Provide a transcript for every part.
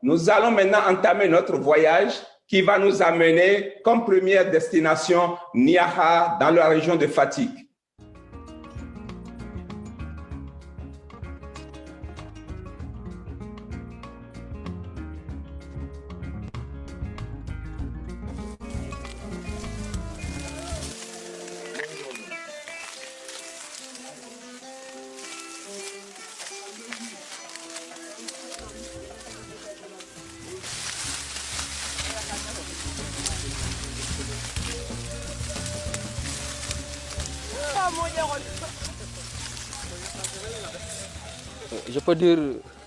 Nous allons maintenant entamer notre voyage qui va nous amener comme première destination Niaha dans la région de Fatick. Je peux dire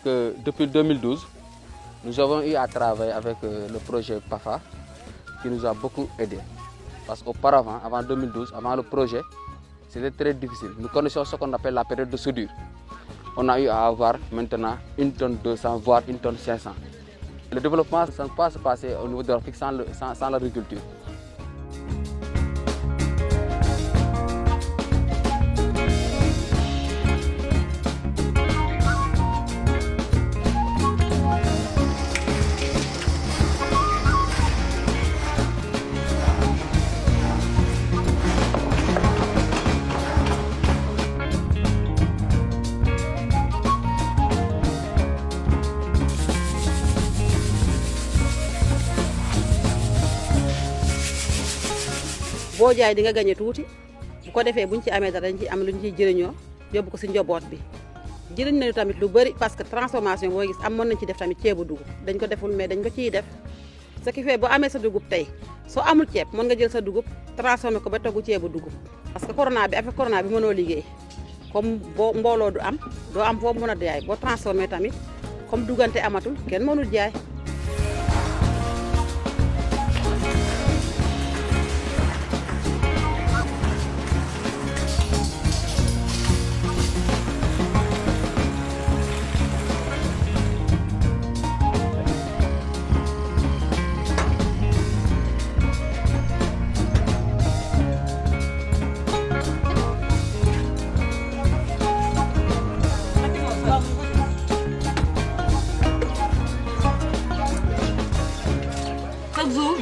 que depuis 2012, nous avons eu à travailler avec le projet PAFA qui nous a beaucoup aidés. Parce qu'auparavant, avant 2012, avant le projet, c'était très difficile. Nous connaissions ce qu'on appelle la période de soudure. On a eu à avoir maintenant 1 tonne 200, voire 1 tonne 500. Le développement, ça ne peut pas se passer au niveau de l'Afrique sans l'agriculture. boo jaay di nga gagné tuuti bu ko defee buñ ci amee dara dañ ci am luñ ciy jëriñoo yóbbu ko si njaboot bi jëriñ nañu tamit lu bëri parce que transformation boo gis am mën nañ ci def tamit ceebu dugub dañ ko deful mais dañ ko ciy def ce qui fait boo amee sa dugub tey soo amul ceeb mën nga jël sa dugub transformé ko ba togg ceebu dugub parce que corona bi avec corona bi mënoo liggéey comme boo mbooloo du am doo am foo mën a jaay boo transformé tamit comme duggante amatul kenn mënul jaay.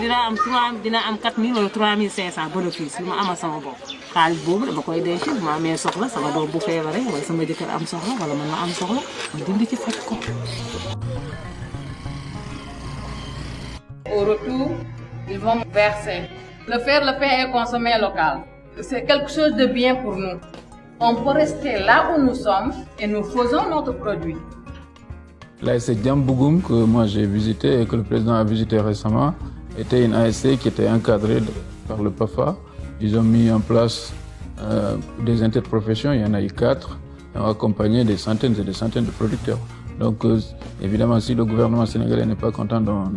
dinaa am 3 dina am 4000 wala 3500 bénéfice li ma amal sama bopp xaalis boobu dama koy denc bu ma amee soxla sama doom bu feebaree wala sama jëkkër am soxla wala man ma am soxla ma dindi ci faj ko. Au retour, ils vont verser. Le pain est consommé local. C'est quelque chose de bien pour nous. On peut rester là où nous sommes et nous faisons notre produit. L'ASC Diambougoum que moi j'ai visité et que le président a visité récemment était une ASC qui était encadrée par le PAFA. Ils ont mis en place des interprofessions, il y en a eu 4, et ont accompagné des centaines et des centaines de producteurs. Donc évidemment, si le gouvernement sénégalais n'est pas content d'un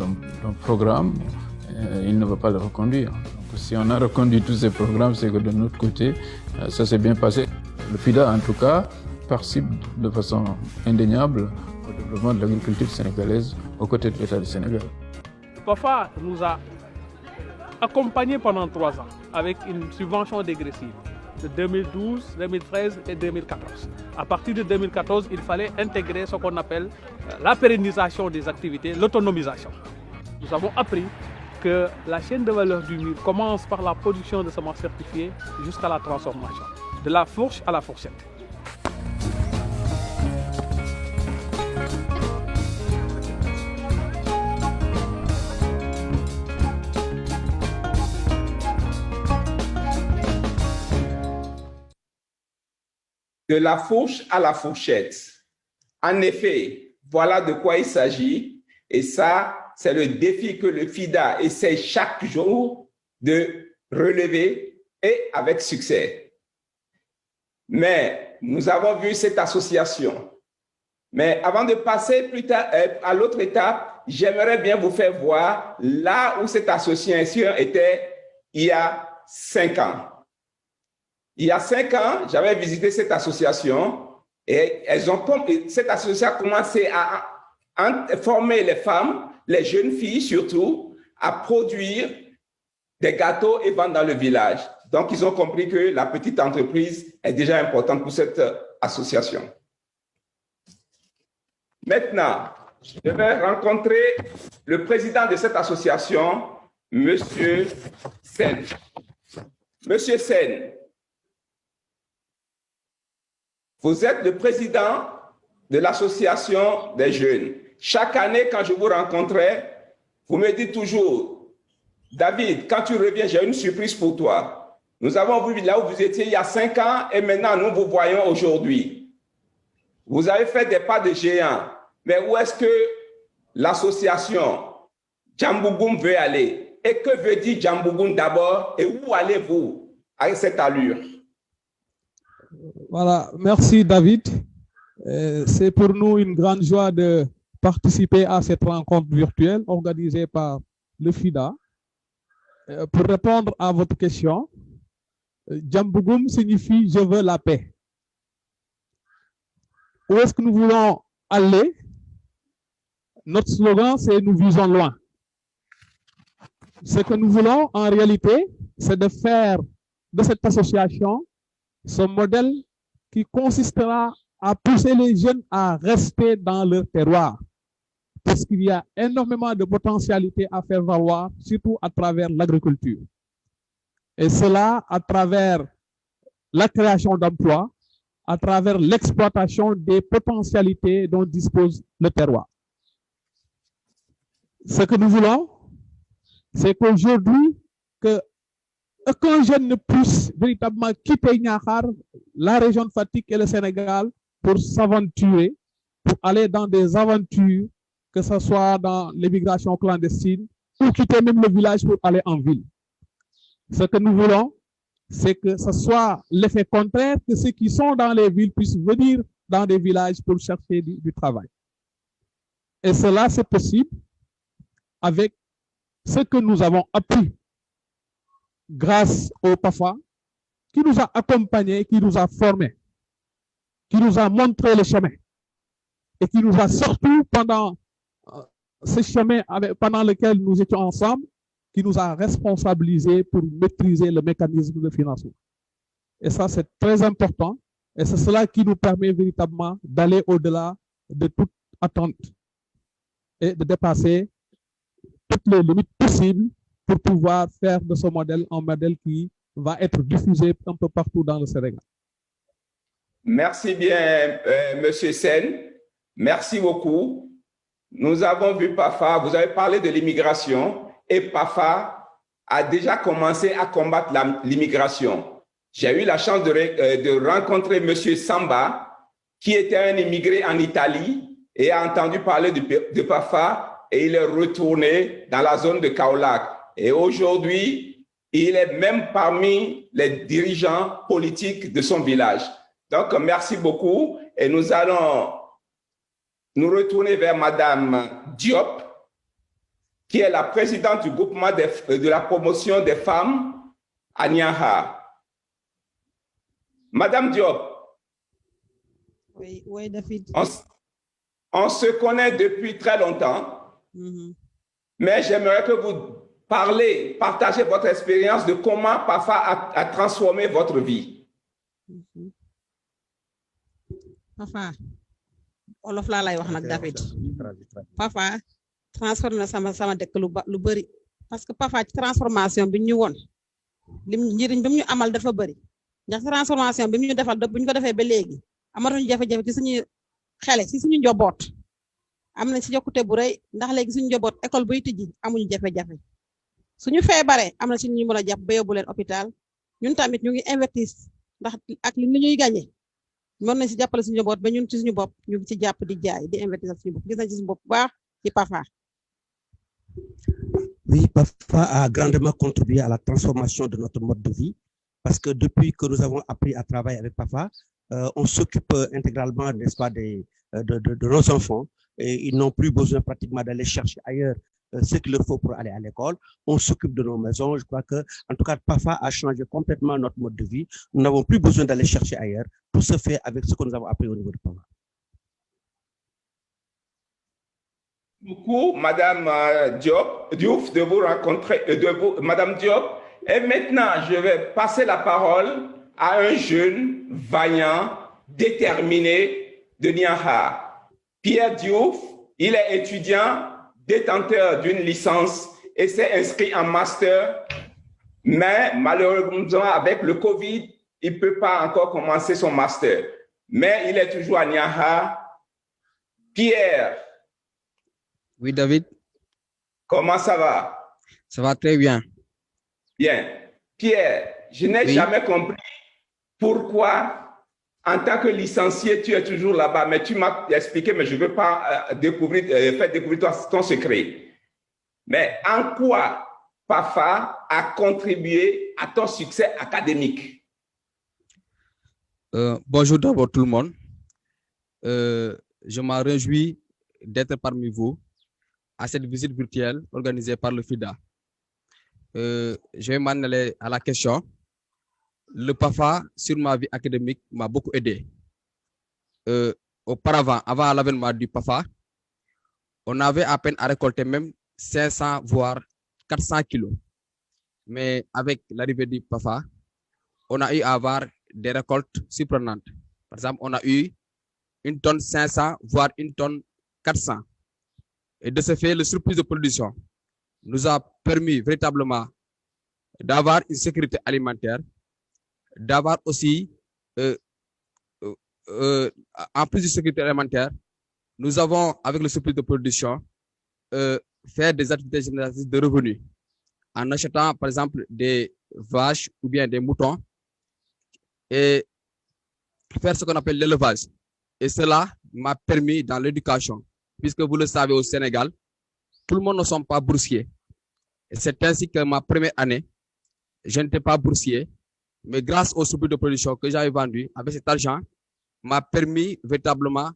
programme, il ne va pas le reconduire. Donc, si on a reconduit tous ces programmes, c'est que de notre côté, ça s'est bien passé. Le FIDA, en tout cas, participe de façon indéniable au développement de l'agriculture sénégalaise aux côtés de l'État du Sénégal. Le PAFA nous a accompagnés pendant 3 ans avec une subvention dégressive de 2012, 2013 et 2014. À partir de 2014, il fallait intégrer ce qu'on appelle la pérennisation des activités, l'autonomisation. Nous avons appris que la chaîne de valeur du mil commence par la production de semences certifiées jusqu'à la transformation, de la fourche à la fourchette. De la fourche à la fourchette. En effet, voilà de quoi il s'agit. Et ça, c'est le défi que le FIDA essaie chaque jour de relever et avec succès. Mais nous avons vu cette association. Mais avant de passer plus tard à l'autre étape, j'aimerais bien vous faire voir là où cette association était il y a 5 ans. Il y a 5 ans, j'avais visité cette association et cette association a commencé à former les femmes, les jeunes filles surtout, à produire des gâteaux et vendre dans le village. Donc, ils ont compris que la petite entreprise est déjà importante pour cette association. Maintenant, je vais rencontrer le président de cette association, Monsieur Sen. Monsieur Sen, vous êtes le président de l'association des jeunes. Chaque année, quand je vous rencontrais, vous me dites toujours, David, quand tu reviens, j'ai une surprise pour toi. Nous avons vu là où vous étiez il y a 5 ans et maintenant nous vous voyons aujourd'hui. Vous avez fait des pas de géant. Mais où est-ce que l'association Djambougum veut aller? Et que veut dire Djambougum d'abord? Et où allez-vous avec cette allure? Voilà, merci David. C'est pour nous une grande joie de participer à cette rencontre virtuelle organisée par le FIDA. Pour répondre à votre question, Djambougum signifie « je veux la paix ». Où est-ce que nous voulons aller? Notre slogan, c'est « nous visons loin ». Ce que nous voulons, en réalité, c'est de faire de cette association ce modèle qui consistera à pousser les jeunes à rester dans leur terroir. Parce qu'il y a énormément de potentialités à faire valoir, surtout à travers l'agriculture. Et cela à travers la création d'emplois, à travers l'exploitation des potentialités dont dispose le terroir. Ce que nous voulons, c'est qu'aujourd'hui, qu'aucun jeune ne puisse véritablement quitter Niakhar, la région de Fatick et le Sénégal pour s'aventurer, pour aller dans des aventures, que ce soit dans l'immigration clandestine ou quitter même le village pour aller en ville. Ce que nous voulons, c'est que ce soit l'effet contraire, que ceux qui sont dans les villes puissent venir dans des villages pour chercher du travail. Et cela, c'est possible avec ce que nous avons appris grâce au PAFA, qui nous a accompagnés, qui nous a formés, qui nous a montré le chemin et qui nous a surtout pendant ce chemin pendant lequel nous étions ensemble, qui nous a responsabilisés pour maîtriser le mécanisme de financement. Et ça, c'est très important. Et c'est cela qui nous permet véritablement d'aller au-delà de toute attente et de dépasser toutes les limites possibles pour pouvoir faire de ce modèle un modèle qui va être diffusé un peu partout dans le Sénégal. Merci bien, Monsieur Sen. Merci beaucoup. Nous avons vu PAFA, vous avez parlé de l'immigration et PAFA a déjà commencé à combattre l'immigration. J'ai eu la chance de rencontrer Monsieur Samba, qui était un immigré en Italie et a entendu parler de PAFA et il est retourné dans la zone de Kaolack. Et aujourd'hui, il est même parmi les dirigeants politiques de son village. Donc, merci beaucoup et nous allons nous retourner vers Madame Diop, qui est la présidente du groupement de la promotion des femmes à Niakhar. Madame Diop, oui, David. On se connaît depuis très longtemps, mais j'aimerais que vous partagez votre expérience de comment PAFA a transformé votre vie. PAFA, olof laa lay wax nag David. PAFA transformé sama dëkk lu bëri parce que PAFA ci transformation bi ñu woon lim njëriñ bi ñu amal dafa bëri ndax transformation bi ñu defal bu ñu ko defee ba léegi amatuñu jafe-jafe ci suñu xale ci suñu njaboot am na ci yokkute bu rëy ndax léegi suñu njaboot école buy tijji amuñu jafe-jafe suñu feebaree am na ci ñu mën a jàpp ba yóbbu leen hôpital ñun tamit ñu ngi investir ndax ak li ñuy gagné mën nañ ci jàppale suñu njaboot ba ñun ci suñu bopp ñu ngi ci jàpp di jaay di investir suñu bopp gis nañ ci suñu bopp bu baax ci PAFA. Oui, PAFA a grandement contribué à la transformation de notre mode de vie parce que depuis que nous avons appris à travailler avec PAFA, on s'occupe intégralement, n'est-ce pas, de nos enfants et ils n'ont plus besoin pratiquement d'aller chercher ailleurs ce qu'il leur faut pour aller à l'école. On s'occupe de nos maisons. Je crois que, en tout cas, PAFA a changé complètement notre mode de vie. Nous n'avons plus besoin d'aller chercher ailleurs. Tout se fait avec ce que nous avons appris au niveau de PAFA. Beaucoup, Madame Diouf, de vous rencontrer, Madame Diop. Et maintenant, je vais passer la parole à un jeune, vaillant, déterminé de Niakhar. Pierre Diouf, Il est étudiant, détenteur d'une licence et s'est inscrit en master, mais malheureusement, avec le Covid, il ne peut pas encore commencer son master. Mais il est toujours à Niaha. Pierre. Oui, David. Comment ça va? Ça va très bien. Bien. Pierre, je n'ai jamais compris pourquoi, en tant que licencié, tu es toujours là-bas. Mais tu m'as expliqué, mais je ne veux pas faire découvrir ton secret. Mais en quoi PAFA a contribué à ton succès académique? Bonjour d'abord tout le monde. Je m'en réjouis d'être parmi vous à cette visite virtuelle organisée par le FIDA. Je vais m'en aller à la question. Le PAFA, sur ma vie académique, m'a beaucoup aidé. Auparavant, avant l'avènement du PAFA, on avait à peine à récolter même 500 voire 400 kilos. Mais avec l'arrivée du PAFA, on a eu à avoir des récoltes surprenantes. Par exemple, on a eu 1 tonne 500 voire 1 tonne 400. Et de ce fait, le surplus de production nous a permis véritablement d'avoir une sécurité alimentaire, d'avoir aussi, en plus de sécurité alimentaire, nous avons, avec le surplus de production, fait des activités génératrices de revenus en achetant, par exemple, des vaches ou bien des moutons et faire ce qu'on appelle l'élevage. Et cela m'a permis dans l'éducation, puisque vous le savez au Sénégal, tout le monde ne sont pas boursiers. Et c'est ainsi que ma première année, je n'étais pas boursier, mais grâce au surplus de production que j'avais vendu, avec cet argent, m'a permis véritablement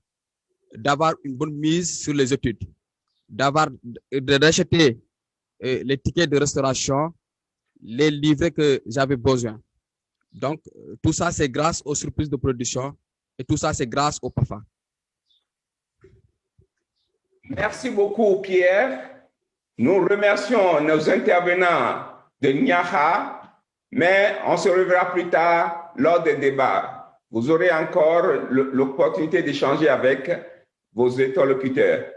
d'avoir une bonne mise sur les études, de racheter les tickets de restauration, les livrets que j'avais besoin. Donc, tout ça, c'est grâce au surplus de production et tout ça, c'est grâce au PAFA. Merci beaucoup, Pierre. Nous remercions nos intervenants de Niaha, mais on se reverra plus tard lors des débats. Vous aurez encore l'opportunité d'échanger avec vos interlocuteurs.